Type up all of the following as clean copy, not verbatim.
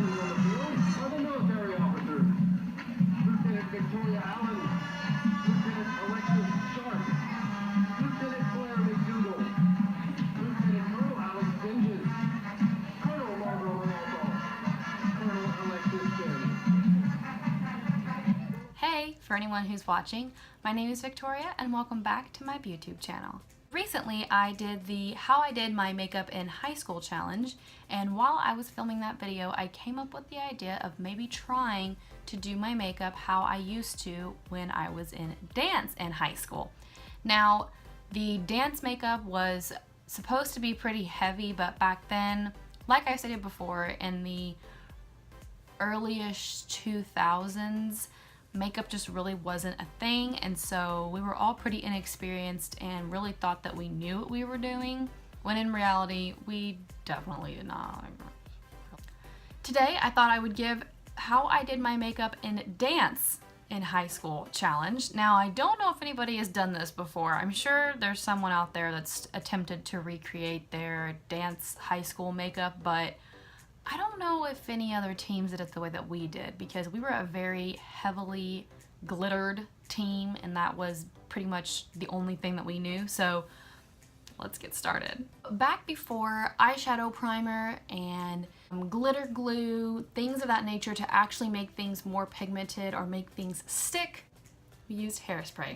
Standing on the field are the military officers. Lieutenant Victoria Allen, Lieutenant Alexis Sharp, Lieutenant Claire McDougal, Lieutenant Colonel Alex Vengeance, Colonel Margot Randolph, Colonel Alexis Sherry. Hey, for anyone who's watching, my name is Victoria and welcome back to my YouTube channel. Recently I did the How I Did My Makeup in High School challenge, and while I was filming that video I came up with the idea of maybe trying to do my makeup how I used to when I was in dance in high school. Now, the dance makeup was supposed to be pretty heavy, but back then, like I stated before, in the early-ish 2000s, makeup just really wasn't a thing, and so we were all pretty inexperienced and really thought that we knew what we were doing, when in reality we definitely did not. Today I thought I would give How I Did My Makeup in Dance in High School challenge. Now, I don't know if anybody has done this before. I'm sure there's someone out there that's attempted to recreate their dance high school makeup, but I don't know if any other teams did it the way that we did, because we were a very heavily glittered team and that was pretty much the only thing that we knew. So let's get started. Back before eyeshadow primer and glitter glue, things of that nature to actually make things more pigmented or make things stick, we used hairspray.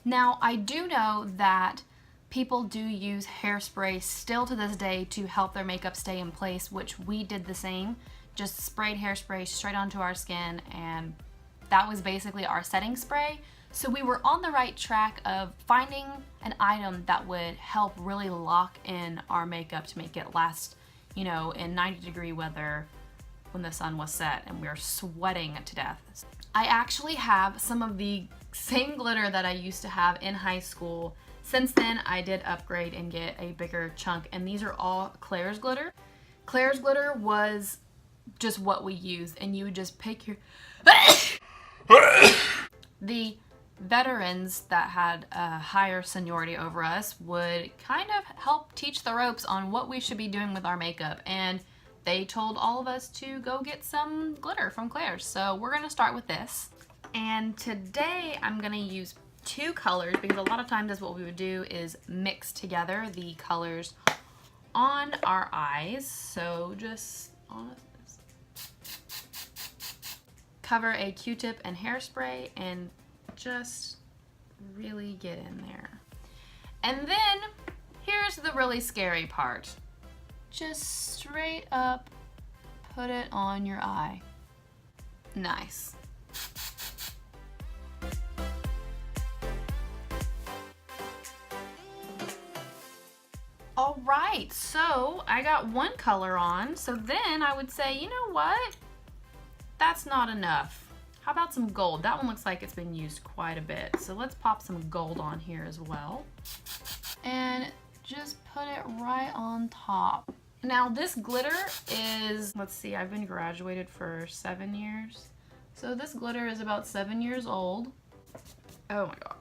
Now, I do know that people do use hairspray still to this day to help their makeup stay in place, which we did the same. Just sprayed hairspray straight onto our skin, and that was basically our setting spray. So we were on the right track of finding an item that would help really lock in our makeup to make it last, you know, in 90-degree weather when the sun was set and we were sweating to death. I actually have some of the same glitter that I used to have in high school. Since then, I did upgrade and get a bigger chunk, and these are all Claire's glitter. Claire's glitter was just what we used, and you would just pick your... The veterans that had a higher seniority over us would kind of help teach the ropes on what we should be doing with our makeup, and they told all of us to go get some glitter from Claire's. So we're gonna start with this. And today I'm gonna use two colors, because a lot of times that's what we would do is mix together the colors on our eyes. So just cover a Q-tip and hairspray and just really get in there. And then here's the really scary part. Just straight up put it on your eye. Nice. Alright, so I got one color on, so then I would say, you know what? That's not enough. How about some gold? That one looks like it's been used quite a bit, so let's pop some gold on here as well. And just put it right on top. Now this glitter is, let's see, I've been graduated for 7 years. So this glitter is about 7 years old. Oh my god.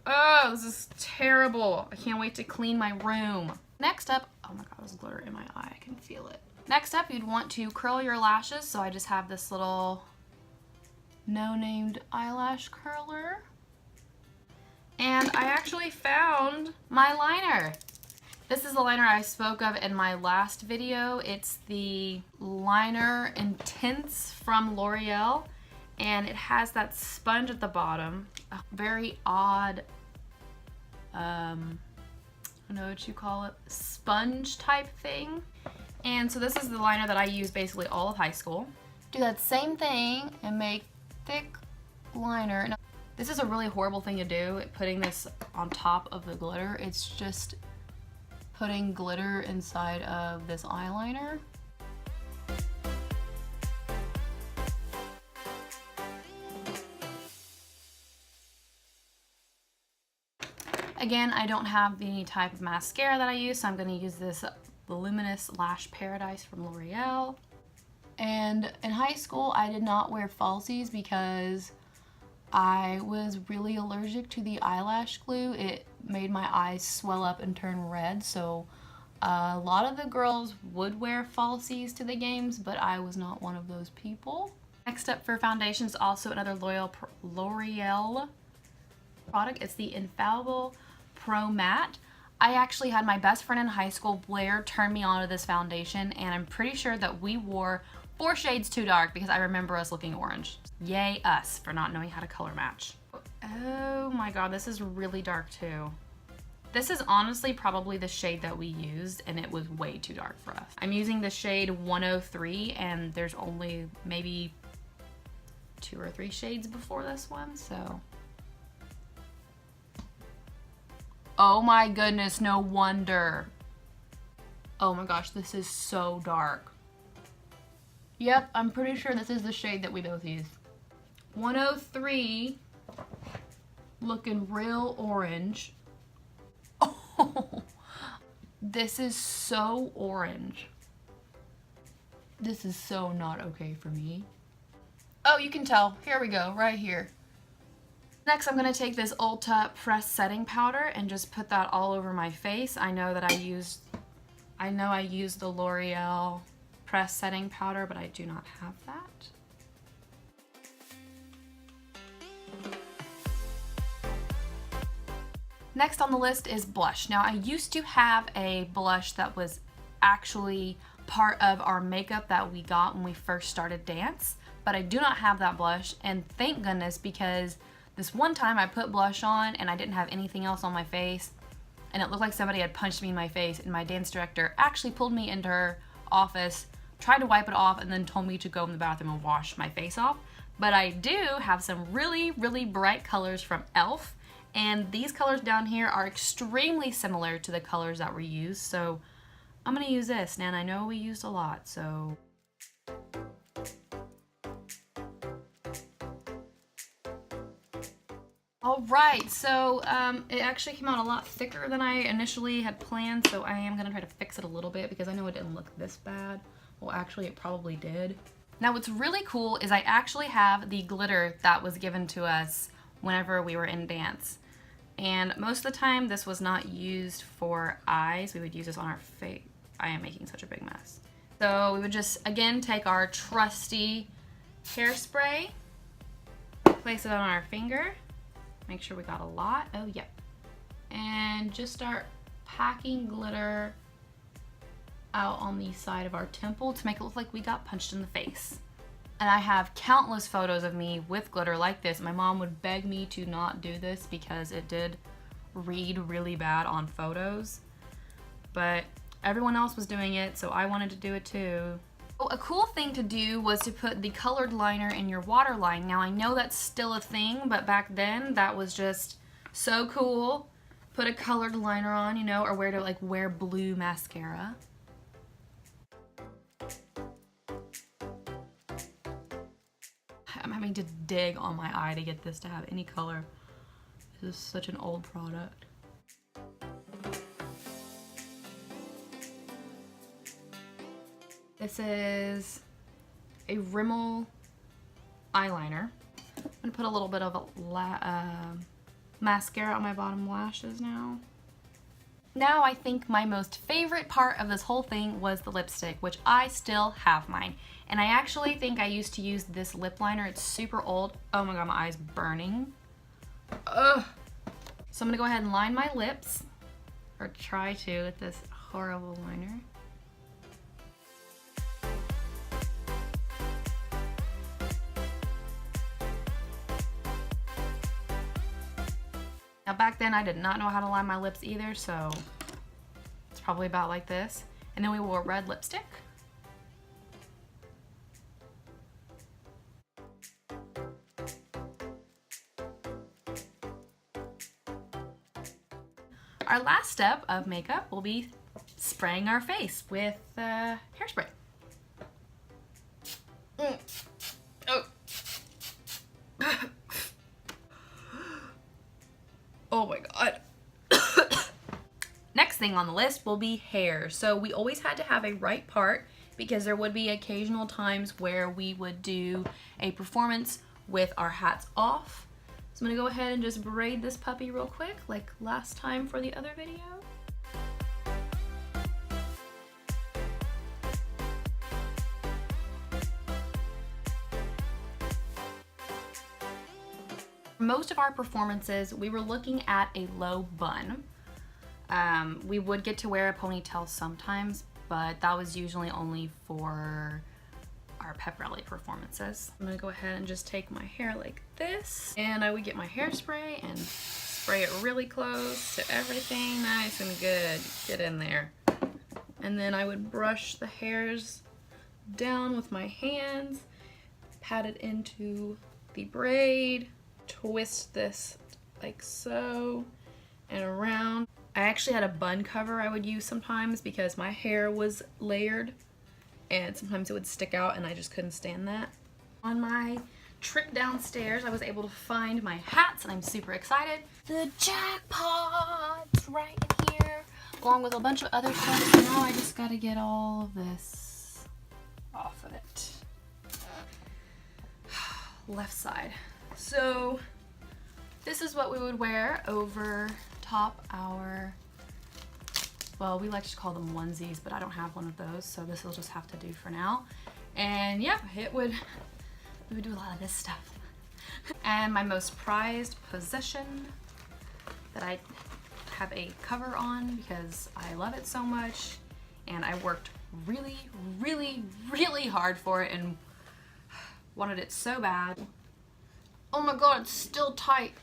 Oh, this is terrible. I can't wait to clean my room. Next up, oh my god, there's glitter in my eye. I can feel it. Next up, you'd want to curl your lashes. So I just have this little no-named eyelash curler. And I actually found my liner. This is the liner I spoke of in my last video. It's the Liner Intense from L'Oreal, and it has that sponge at the bottom. A very odd, I don't know what you call it, sponge type thing. And so this is the liner that I used basically all of high school. Do that same thing and make thick liner. Now, this is a really horrible thing to do, putting this on top of the glitter. It's just putting glitter inside of this eyeliner. Again, I don't have any type of mascara that I use, so I'm going to use this Voluminous Lash Paradise from L'Oreal. And in high school, I did not wear falsies because I was really allergic to the eyelash glue. It made my eyes swell up and turn red, so A lot of the girls would wear falsies to the games, but I was not one of those people. Next up for foundations, also another L'Oreal product. It's the Infallible Pro Matte. I actually had my best friend in high school, Blair, turn me on to this foundation, and I'm pretty sure that we wore 4 shades too dark because I remember us looking orange. Yay us for not knowing how to color match. Oh my god, this is really dark too. This is honestly probably the shade that we used, and it was way too dark for us. I'm using the shade 103, and there's only maybe 2 or 3 shades before this one, so. Oh my goodness, no wonder. Oh my gosh, this is so dark. Yep, I'm pretty sure this is the shade that we both used. 103, looking real orange. Oh, this is so orange. This is so not okay for me. Oh, you can tell. Here we go, right here. Next, I'm gonna take this Ulta Press Setting Powder and just put that all over my face. I know I used the L'Oreal Press Setting Powder, but I do not have that. Next on the list is blush. Now, I used to have a blush that was actually part of our makeup that we got when we first started dance, but I do not have that blush, and thank goodness, because this one time I put blush on and I didn't have anything else on my face, and it looked like somebody had punched me in my face, and my dance director actually pulled me into her office, tried to wipe it off, and then told me to go in the bathroom and wash my face off. But I do have some really, really bright colors from e.l.f., and these colors down here are extremely similar to the colors that were used, so I'm gonna use this, and I know we used a lot, so. Alright, so it actually came out a lot thicker than I initially had planned, so I am gonna try to fix it a little bit because I know it didn't look this bad. Well, actually it probably did. Now what's really cool is I actually have the glitter that was given to us whenever we were in dance. And most of the time this was not used for eyes. We would use this on our face. I am making such a big mess. So we would just, again, take our trusty hairspray, place it on our finger, make sure we got a lot. Oh, yep. And just start packing glitter out on the side of our temple to make it look like we got punched in the face. And I have countless photos of me with glitter like this. My mom would beg me to not do this because it did read really bad on photos. But everyone else was doing it, so I wanted to do it too. Oh, a cool thing to do was to put the colored liner in your waterline. Now I know that's still a thing, but back then that was just so cool. Put a colored liner on, you know, or wear blue mascara. I'm having to dig on my eye to get this to have any color. This is such an old product. This is a Rimmel eyeliner. I'm gonna put a little bit of mascara on my bottom lashes now. Now I think my most favorite part of this whole thing was the lipstick, which I still have mine. And I actually think I used to use this lip liner. It's super old. Oh my god, my eye's burning. Ugh. So I'm gonna go ahead and line my lips, or try to, with this horrible liner. Now back then I did not know how to line my lips either, so it's probably about like this. And then we wore red lipstick. Our last step of makeup will be spraying our face with hairspray. Oh. Oh my god. Next thing on the list will be hair. So we always had to have a right part because there would be occasional times where we would do a performance with our hats off. So I'm gonna go ahead and just braid this puppy real quick, like last time for the other video. Most of our performances, we were looking at a low bun. We would get to wear a ponytail sometimes, but that was usually only for our pep rally performances. I'm gonna go ahead and just take my hair like this, and I would get my hairspray and spray it really close to everything, nice and good. Get in there. And then I would brush the hairs down with my hands, pat it into the braid, twist this like so, and around. I actually had a bun cover I would use sometimes because my hair was layered and sometimes it would stick out and I just couldn't stand that. On my trip downstairs, I was able to find my hats and I'm super excited. The jackpot's right in here, along with a bunch of other stuff. So now I just gotta get all of this off of it. Left side. So this is what we would wear over top our, well, we like to call them onesies, but I don't have one of those, so this will just have to do for now. And yeah, we would do a lot of this stuff. And my most prized possession that I have a cover on because I love it so much and I worked really, really, really hard for it and wanted it so bad. Oh my god, it's still tight.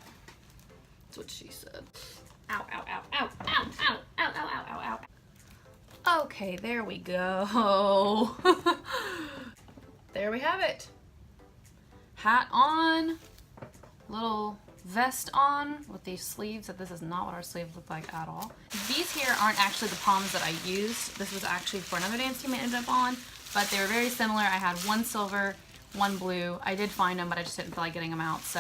That's what she said. Ow, ow, ow, ow, ow, ow, ow, ow, ow, ow. Okay, there we go. There we have it. Hat on, little vest on with these sleeves. This is not what our sleeves look like at all. These here aren't actually the poms that I used. This was actually for another dance team I ended up on, but they were very similar. I had one silver, one blue. I did find them, but I just didn't feel like getting them out, so.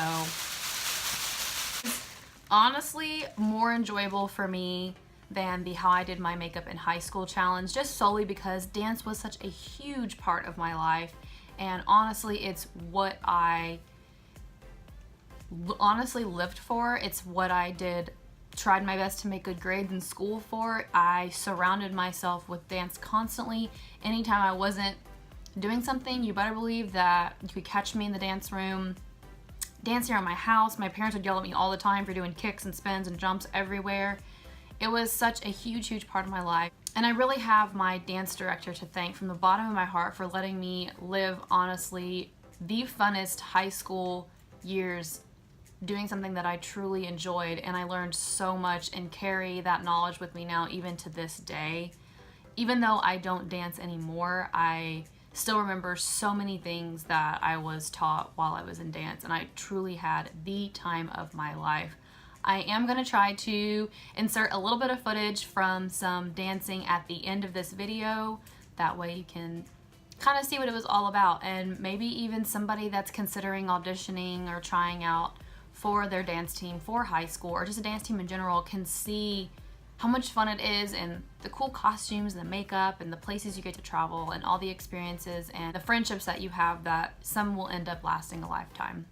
Honestly, more enjoyable for me than the How I Did My Makeup in High School challenge, just solely because dance was such a huge part of my life, and honestly, it's what I honestly lived for. It's what I tried my best to make good grades in school for. I surrounded myself with dance constantly. Anytime I wasn't doing something, you better believe that you could catch me in the dance room, dancing around my house. My parents would yell at me all the time for doing kicks and spins and jumps everywhere. It was such a huge, huge part of my life. And I really have my dance director to thank from the bottom of my heart for letting me live, honestly, the funnest high school years doing something that I truly enjoyed. And I learned so much and carry that knowledge with me now, even to this day. Even though I don't dance anymore, I still remember so many things that I was taught while I was in dance, and I truly had the time of my life. I am going to try to insert a little bit of footage from some dancing at the end of this video. That way you can kind of see what it was all about, and maybe even somebody that's considering auditioning or trying out for their dance team for high school or just a dance team in general can see how much fun it is and the cool costumes and the makeup and the places you get to travel and all the experiences and the friendships that you have that some will end up lasting a lifetime.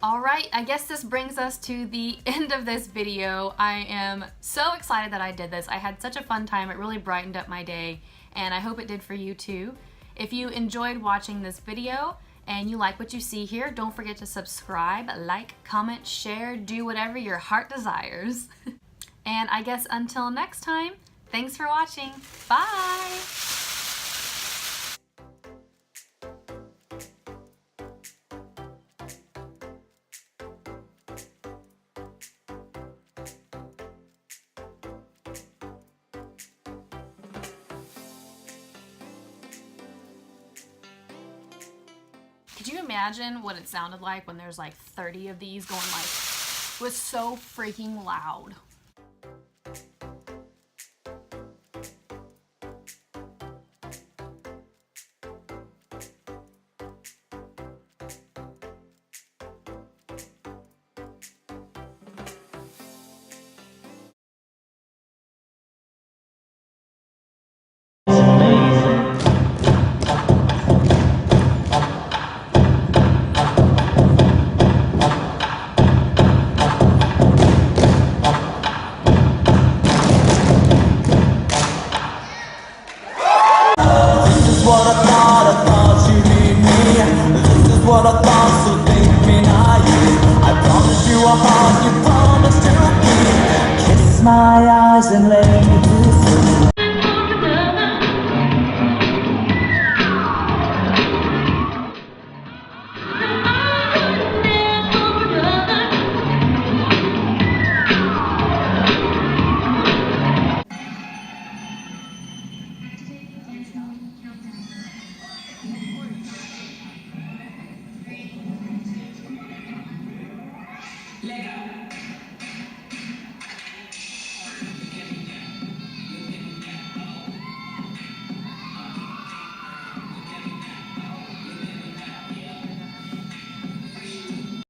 Alright, I guess this brings us to the end of this video. I am so excited that I did this. I had such a fun time. It really brightened up my day, and I hope it did for you too. If you enjoyed watching this video and you like what you see here, don't forget to subscribe, like, comment, share, do whatever your heart desires. And I guess until next time, thanks for watching. Bye! Could you imagine what it sounded like when there's like 30 of these going like, it was so freaking loud. play